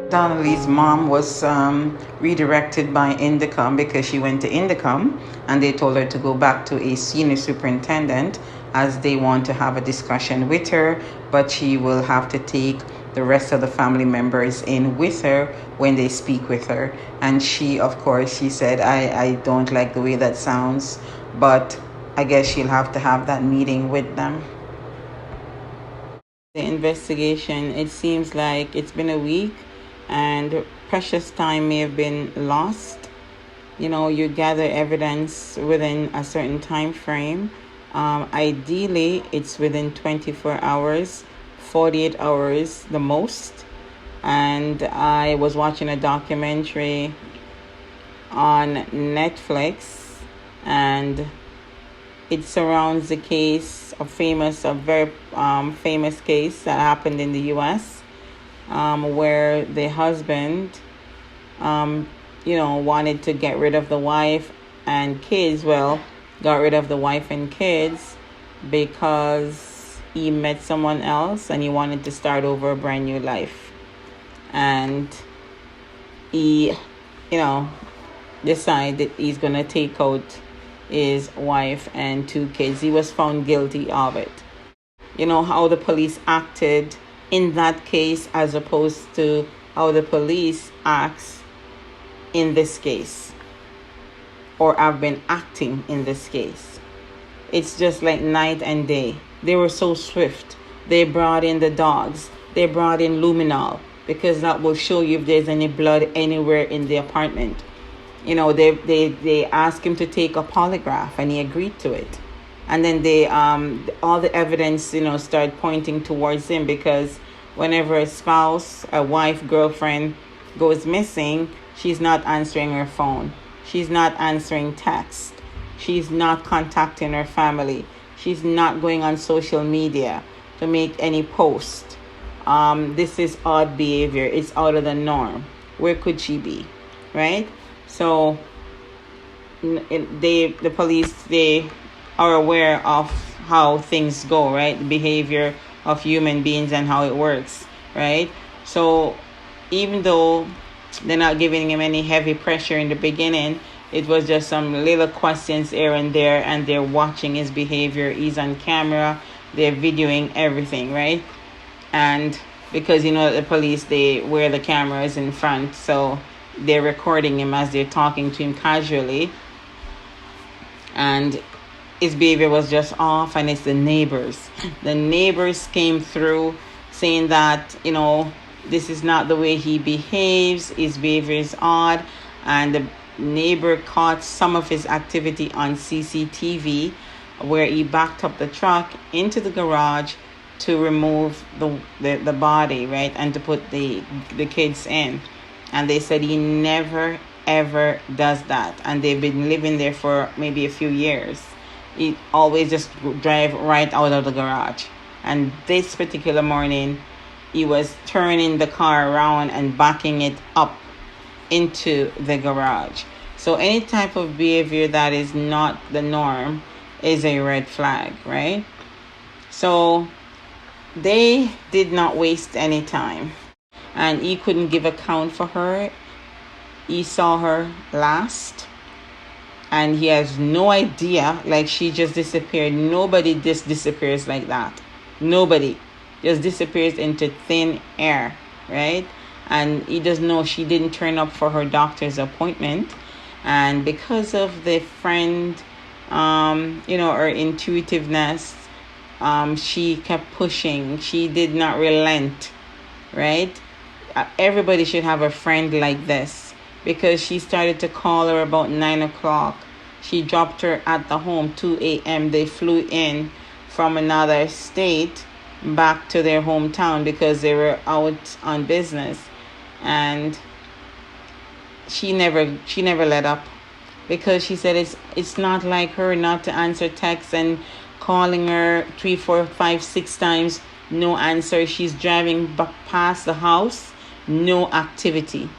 Donna Lee's mom was redirected by Indicom because she went to Indicom and they told her to go back to a senior superintendent as they want to have a discussion with her, but she will have to take the rest of the family members in with her when they speak with her. And she, of course, she said, I don't like the way that sounds, but I guess she'll have to have that meeting with them. The investigation, it seems like it's been a week and precious time may have been lost. You know, you gather evidence within a certain time frame. Ideally, it's within 24 hours, 48 hours the most. And I was watching a documentary on Netflix, and it surrounds the case, a very famous case that happened in the U.S., where the husband, wanted to get rid of the wife and kids. Well, got rid of the wife and kids because he met someone else and he wanted to start over a brand new life. And he, decided he's going to take out his wife and 2 kids. He was found guilty of it. You know how the police acted in that case as opposed to how the police acts in this case or have been acting in this case. It's just like night and day. They were so swift. They brought in the dogs. They brought in luminol because that will show you if there's any blood anywhere in the apartment. You know, they asked him to take a polygraph and he agreed to it. And then they all the evidence, started pointing towards him, because whenever a spouse, a wife, girlfriend goes missing, she's not answering her phone. She's not answering text. She's not contacting her family. She's not going on social media to make any post. This is odd behavior. It's out of the norm. Where could she be, right? So the police, they are aware of how things go, right? The behavior of human beings and how it works, right? So even though they're not giving him any heavy pressure in the beginning, it was just some little questions here and there, and they're watching his behavior. He's on camera. They're videoing everything, right? And because, the police, they wear the cameras in front, so they're recording him as they're talking to him casually. And his behavior was just off, and it's the neighbors. The neighbors came through saying that, this is not the way he behaves. His behavior is odd. And the neighbor caught some of his activity on CCTV, where he backed up the truck into the garage to remove the body, right, and to put the kids in. And they said he never, ever does that. And they've been living there for maybe a few years. He always just drive right out of the garage. And this particular morning, he was turning the car around and backing it up into the garage. So any type of behavior that is not the norm is a red flag, right? So they did not waste any time. And he couldn't give account for her. He saw her last. And he has no idea, like she just disappeared. Nobody just disappears like that. Nobody just disappears into thin air, right? And he doesn't know she didn't turn up for her doctor's appointment. And because of the friend, her intuitiveness, she kept pushing. She did not relent, right? Everybody should have a friend like this, because she started to call her about 9 o'clock. She dropped her at the home, 2 a.m. They flew in from another state back to their hometown because they were out on business. And she never let up, because she said it's not like her not to answer texts, and calling her 3, 4, 5, 6 times, no answer. She's driving back past the house, no activity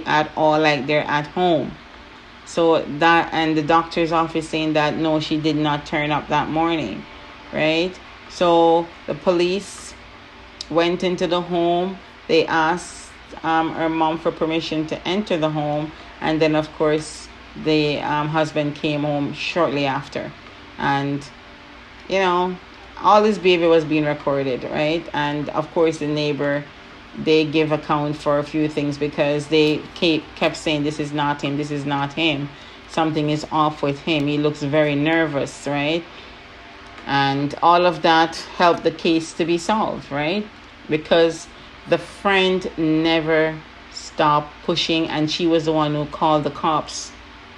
at all, like they're at home. So that, and the doctor's office saying that no, she did not turn up that morning, right? So the police went into the home. They asked her mom for permission to enter the home, and then of course the husband came home shortly after, and you know, all this behavior was being recorded, right? And of course the neighbor, they give account for a few things because they kept saying this is not him, this is not him, something is off with him, he looks very nervous, right? And all of that helped the case to be solved, right? Because the friend never stopped pushing, and she was the one who called the cops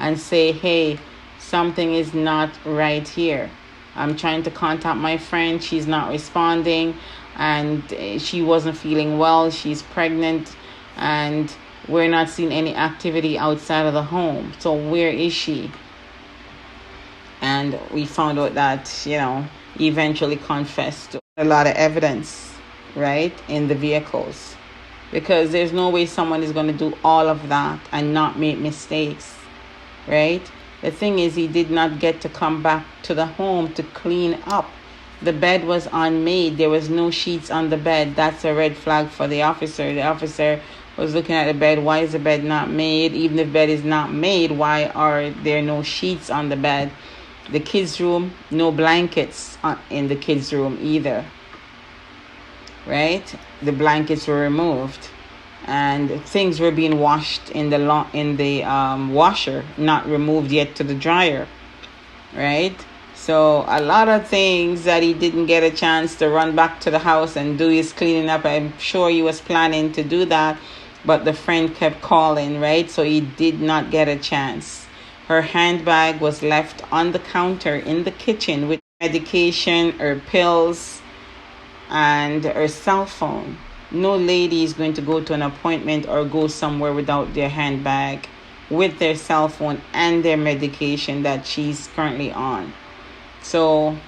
and say, hey, something is not right here. I'm trying to contact my friend, she's not responding, and she wasn't feeling well, she's pregnant, and we're not seeing any activity outside of the home, so where is she? And we found out that, he eventually confessed to a lot of evidence, right, in the vehicles. Because there's no way someone is going to do all of that and not make mistakes, right? The thing is, he did not get to come back to the home to clean up. The bed was unmade. There was no sheets on the bed. That's a red flag for the officer. The officer was looking at the bed. Why is the bed not made? Even if the bed is not made, why are there no sheets on the bed? The kids' room, no blankets in the kids' room either, right? The blankets were removed, and things were being washed in the washer, not removed yet to the dryer, right? So a lot of things that he didn't get a chance to run back to the house and do his cleaning up. I'm sure he was planning to do that, but the friend kept calling, right? So he did not get a chance. Her handbag was left on the counter in the kitchen with medication, her pills, and her cell phone. No lady is going to go to an appointment or go somewhere without their handbag with their cell phone and their medication that she's currently on. So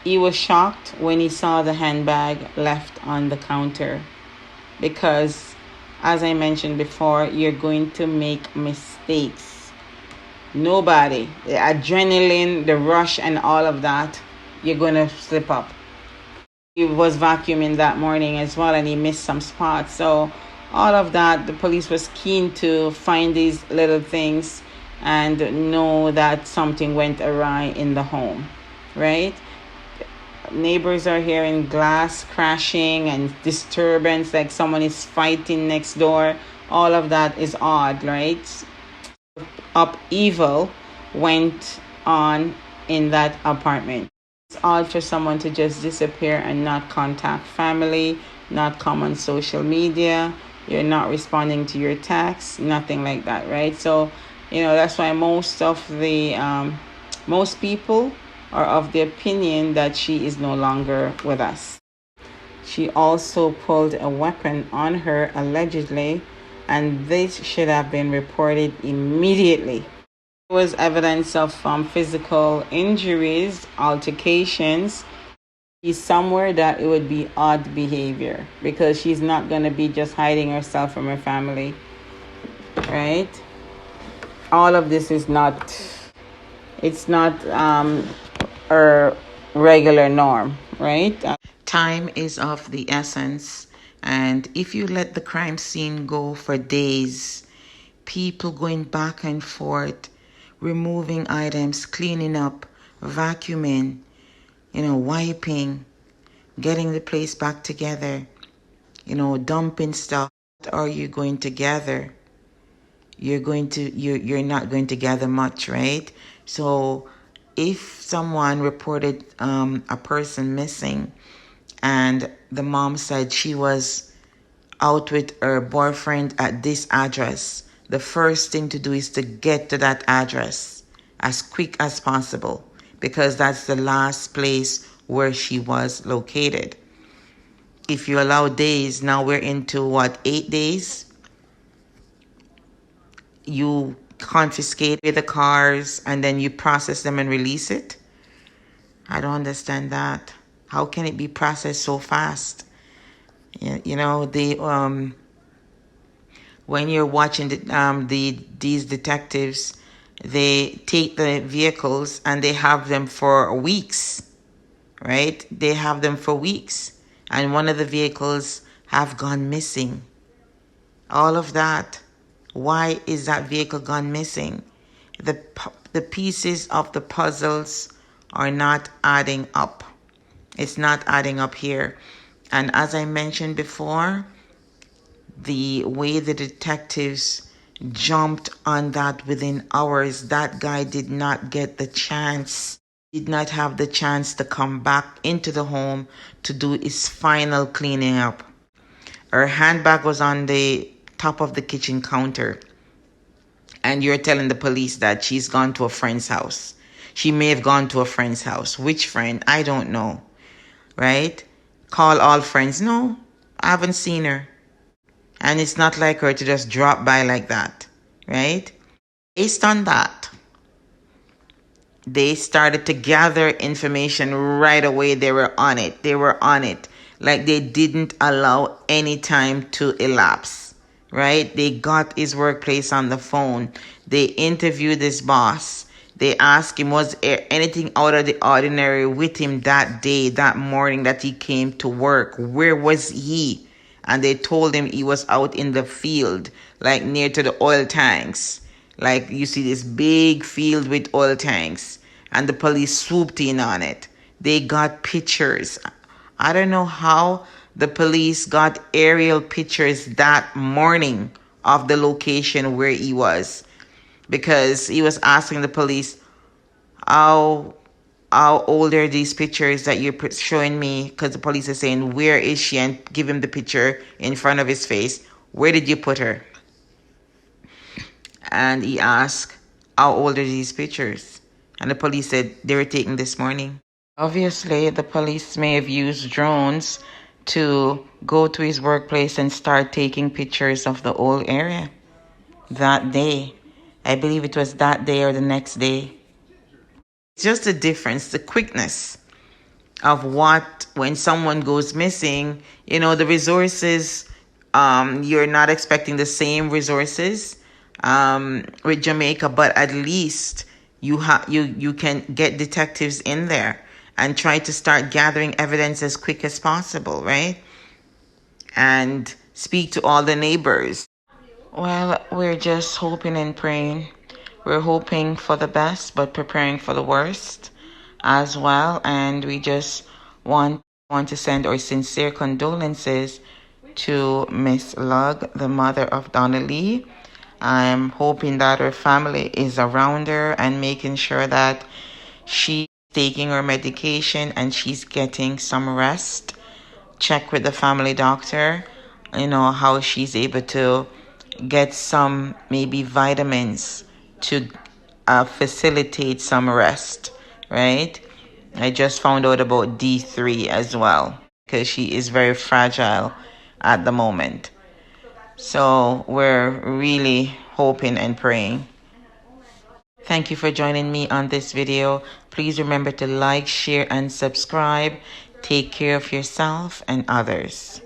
he was shocked when he saw the handbag left on the counter because, as I mentioned before, you're going to make mistakes. Nobody, the adrenaline, the rush, and all of that, you're going to slip up. He was vacuuming that morning as well, and he missed some spots. So all of that, the police was keen to find these little things and know that something went awry in the home, right? Neighbors are hearing glass crashing and disturbance, like someone is fighting next door. All of that is odd, right? Upheaval went on in that apartment. It's odd for someone to just disappear and not contact family, not come on social media, you're not responding to your texts, nothing like that, right? So, that's why most people are of the opinion that she is no longer with us. She also pulled a weapon on her, allegedly, and this should have been reported immediately. There was evidence of physical injuries, altercations. She's somewhere that it would be odd behavior because she's not going to be just hiding herself from her family, right? All of this is not, it's not a regular norm, right? Time is of the essence. And if you let the crime scene go for days, people going back and forth, removing items, cleaning up, vacuuming, wiping, getting the place back together, dumping stuff, what are you going to gather? You're not going to gather much, right? So if someone reported a person missing, and the mom said she was out with her boyfriend at this address, the first thing to do is to get to that address as quick as possible because that's the last place where she was located. If you allow days, now we're into 8 days? You confiscate the cars and then you process them and release it? I don't understand that. How can it be processed so fast? When you're watching these detectives, they take the vehicles and they have them for weeks, right? They have them for weeks. And one of the vehicles, have gone missing. All of that. Why is that vehicle gone missing? The pieces of the puzzles are not adding up. It's not adding up here. And as I mentioned before, the way the detectives jumped on that within hours, that guy did not have the chance to come back into the home to do his final cleaning up. Her handbag was on the top of the kitchen counter. And you're telling the police that she's gone to a friend's house. She may have gone to a friend's house. Which friend? I don't know. Right? Call all friends. No, I haven't seen her. And it's not like her to just drop by like that. Right? Based on that, they started to gather information right away. They were on it. Like they didn't allow any time to elapse. Right? They got his workplace on the phone. They interviewed his boss. They asked him, was there anything out of the ordinary with him that day, that morning that he came to work? Where was he? And they told him he was out in the field, like near to the oil tanks. Like you see this big field with oil tanks. And the police swooped in on it. They got pictures. I don't know how the police got aerial pictures that morning of the location where he was. Because he was asking the police, how old are these pictures that you're showing me? Because the police are saying, where is she? And give him the picture in front of his face. Where did you put her? And he asked, how old are these pictures? And the police said they were taken this morning. Obviously, the police may have used drones to go to his workplace and start taking pictures of the whole area that day. I believe it was that day or the next day. It's just the difference, the quickness of when someone goes missing, the resources, you're not expecting the same resources with Jamaica, but at least you can get detectives in there and try to start gathering evidence as quick as possible, right? And speak to all the neighbors. Well, we're just hoping and praying. We're hoping for the best, but preparing for the worst as well. And we just want to send our sincere condolences to Miss Lug, the mother of Donna Lee. I'm hoping that her family is around her and making sure that she's taking her medication and she's getting some rest. Check with the family doctor, how she's able to get some maybe vitamins to facilitate some rest, right? I just found out about D3 as well because she is very fragile at the moment. So we're really hoping and praying. Thank you for joining me on this video. Please remember to like, share, and subscribe. Take care of yourself and others.